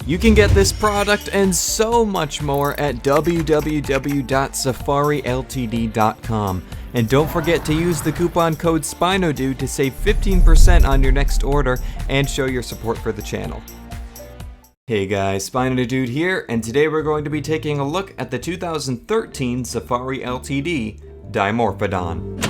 You can get this product and so much more at www.safariltd.com. And don't forget to use the coupon code SpinoDude to save 15% on your next order and show your support for the channel. Hey guys, SpinoDude here, and today we're going to be taking a look at the 2013 Safari Ltd Dimorphodon.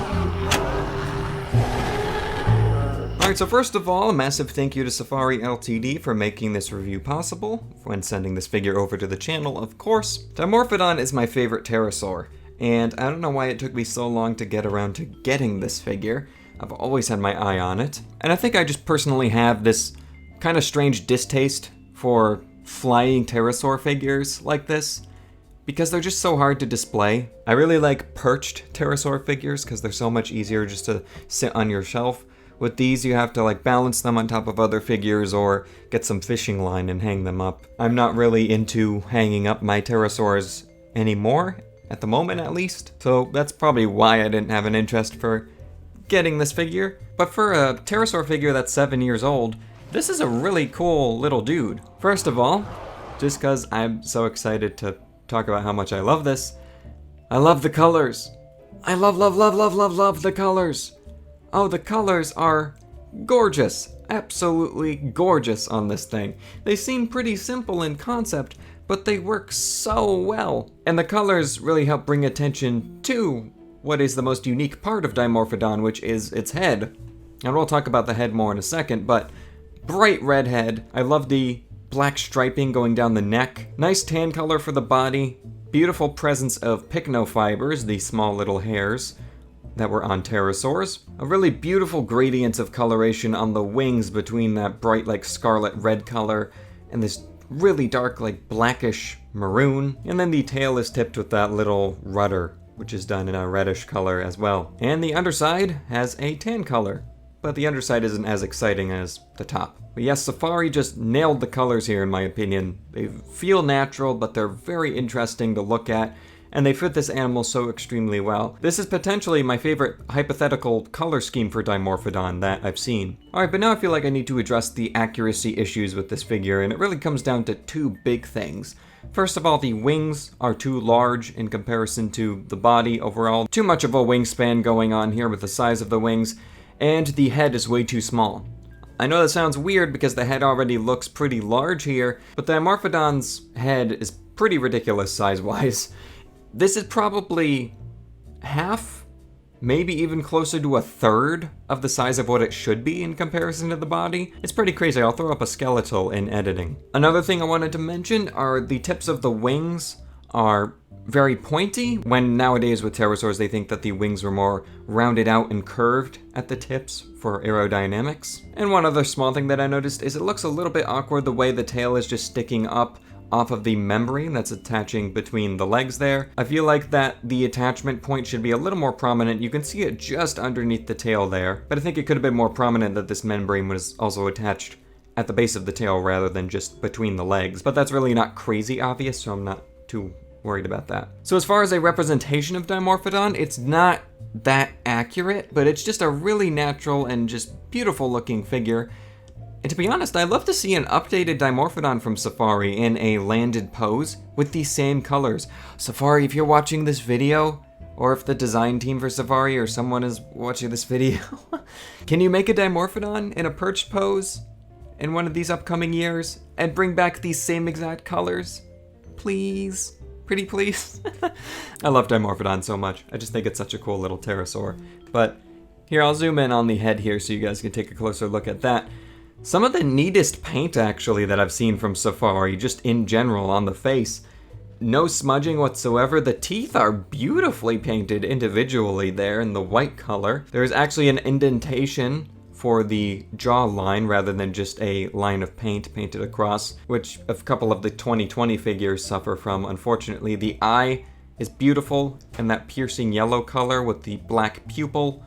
Alright, so first of all, a massive thank you to Safari Ltd for making this review possible, when sending this figure over to the channel, of course. Dimorphodon is my favorite pterosaur, and I don't know why it took me so long to get around to getting this figure. I've always had my eye on it, and I think I just personally have this kind of strange distaste for flying pterosaur figures like this, because they're just so hard to display. I really like perched pterosaur figures because they're so much easier just to sit on your shelf. With these, you have to like balance them on top of other figures or get some fishing line and hang them up. I'm not really into hanging up my pterosaurs anymore, at the moment at least, so that's probably why I didn't have an interest for getting this figure. But for a pterosaur figure that's 7 years old, this is a really cool little dude. First of all, just because I'm so excited to talk about how much I love this, I love the colors. I love the colors. Oh, the colors are gorgeous. Absolutely gorgeous on this thing. They seem pretty simple in concept, but they work so well. And the colors really help bring attention to what is the most unique part of Dimorphodon, which is its head. And we'll talk about the head more in a second, but bright red head. I love the black striping going down the neck. Nice tan color for the body. Beautiful presence of pycnofibers, the small little hairs that were on pterosaurs. A really beautiful gradient of coloration on the wings between that bright like scarlet red color and this really dark like blackish maroon. And then the tail is tipped with that little rudder, which is done in a reddish color as well. And the underside has a tan color, but the underside isn't as exciting as the top. But yes, Safari just nailed the colors here in my opinion. They feel natural, but they're very interesting to look at, and they fit this animal so extremely well. This is potentially my favorite hypothetical color scheme for Dimorphodon that I've seen. Alright, but now I feel like I need to address the accuracy issues with this figure, and it really comes down to two big things. First of all, the wings are too large in comparison to the body overall. Too much of a wingspan going on here with the size of the wings, and the head is way too small. I know that sounds weird because the head already looks pretty large here, but Dimorphodon's head is pretty ridiculous size-wise. This is probably half, maybe even closer to a third of the size of what it should be in comparison to the body. It's pretty crazy. I'll throw up a skeletal in editing. Another thing I wanted to mention are the tips of the wings are very pointy, when nowadays with pterosaurs they think that the wings were more rounded out and curved at the tips for aerodynamics. And one other small thing that I noticed is it looks a little bit awkward the way the tail is just sticking up off of the membrane that's attaching between the legs there. I feel like that the attachment point should be a little more prominent. You can see it just underneath the tail there, but I think it could have been more prominent that this membrane was also attached at the base of the tail rather than just between the legs. But that's really not crazy obvious, so I'm not too worried about that. So as far as a representation of Dimorphodon, it's not that accurate, but it's just a really natural and just beautiful looking figure. And to be honest, I'd love to see an updated Dimorphodon from Safari in a landed pose with these same colors. Safari, if you're watching this video, or if the design team for Safari or someone is watching this video, can you make a Dimorphodon in a perched pose in one of these upcoming years and bring back these same exact colors? Please? Pretty please? I love Dimorphodon so much. I just think it's such a cool little pterosaur. But here, I'll zoom in on the head here so you guys can take a closer look at that. Some of the neatest paint, actually, that I've seen from Safari, just in general, on the face. No smudging whatsoever. The teeth are beautifully painted individually there in the white color. There's actually an indentation for the jawline rather than just a line of paint painted across, which a couple of the 2020 figures suffer from, unfortunately. The eye is beautiful in that piercing yellow color with the black pupil.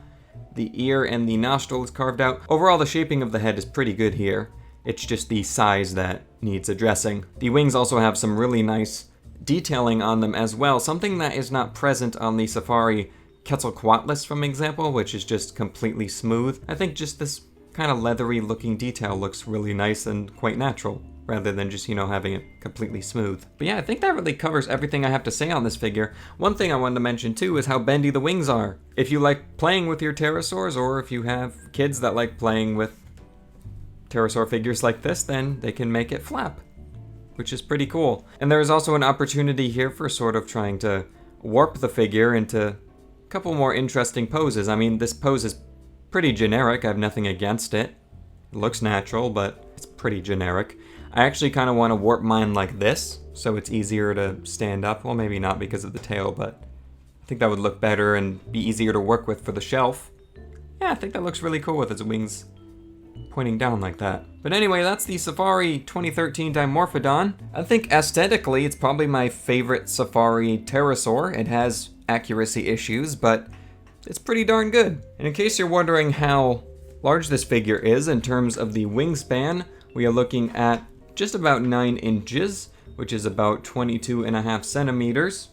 The ear and the nostril is carved out. Overall, the shaping of the head is pretty good here. It's just the size that needs addressing. The wings also have some really nice detailing on them as well, something that is not present on the Safari Quetzalcoatlus, for example, which is just completely smooth. I think just this kind of leathery looking detail looks really nice and quite natural. rather than just, having it completely smooth. But yeah, I think that really covers everything I have to say on this figure. One thing I wanted to mention too is how bendy the wings are. If you like playing with your pterosaurs, or if you have kids that like playing with pterosaur figures like this, then they can make it flap, which is pretty cool. And there is also an opportunity here for sort of trying to warp the figure into a couple more interesting poses. I mean, this pose is pretty generic. I have nothing against it. It looks natural, but it's pretty generic. I actually kind of want to warp mine like this, so it's easier to stand up. Well, maybe not because of the tail, but I think that would look better and be easier to work with for the shelf. Yeah, I think that looks really cool with its wings pointing down like that. But anyway, that's the Safari 2013 Dimorphodon. I think aesthetically, it's probably my favorite Safari Pterosaur. It has accuracy issues, but it's pretty darn good. And in case you're wondering how large this figure is in terms of the wingspan, we are looking at just about 9 inches, which is about 22.5 centimeters.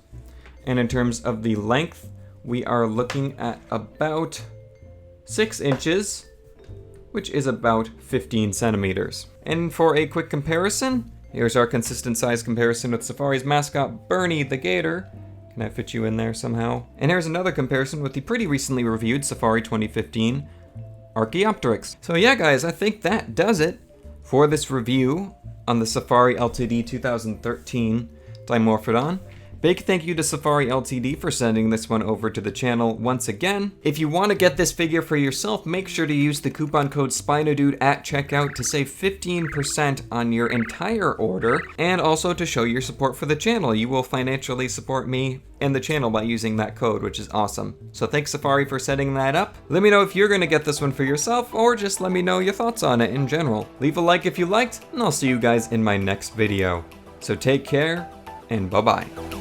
And in terms of the length, we are looking at about 6 inches, which is about 15 centimeters. And for a quick comparison, here's our consistent size comparison with Safari's mascot, Bernie the Gator. Can I fit you in there somehow? And here's another comparison with the pretty recently reviewed Safari 2015 Archaeopteryx. So yeah, guys, I think that does it for this review on the Safari Ltd 2013 Dimorphodon. Big thank you to Safari Ltd for sending this one over to the channel once again. If you want to get this figure for yourself, make sure to use the coupon code SpinoDude at checkout to save 15% on your entire order, and also to show your support for the channel. You will financially support me and the channel by using that code, which is awesome. So thanks Safari for setting that up. Let me know if you're gonna get this one for yourself, or just let me know your thoughts on it in general. Leave a like if you liked, and I'll see you guys in my next video. So take care, and bye-bye.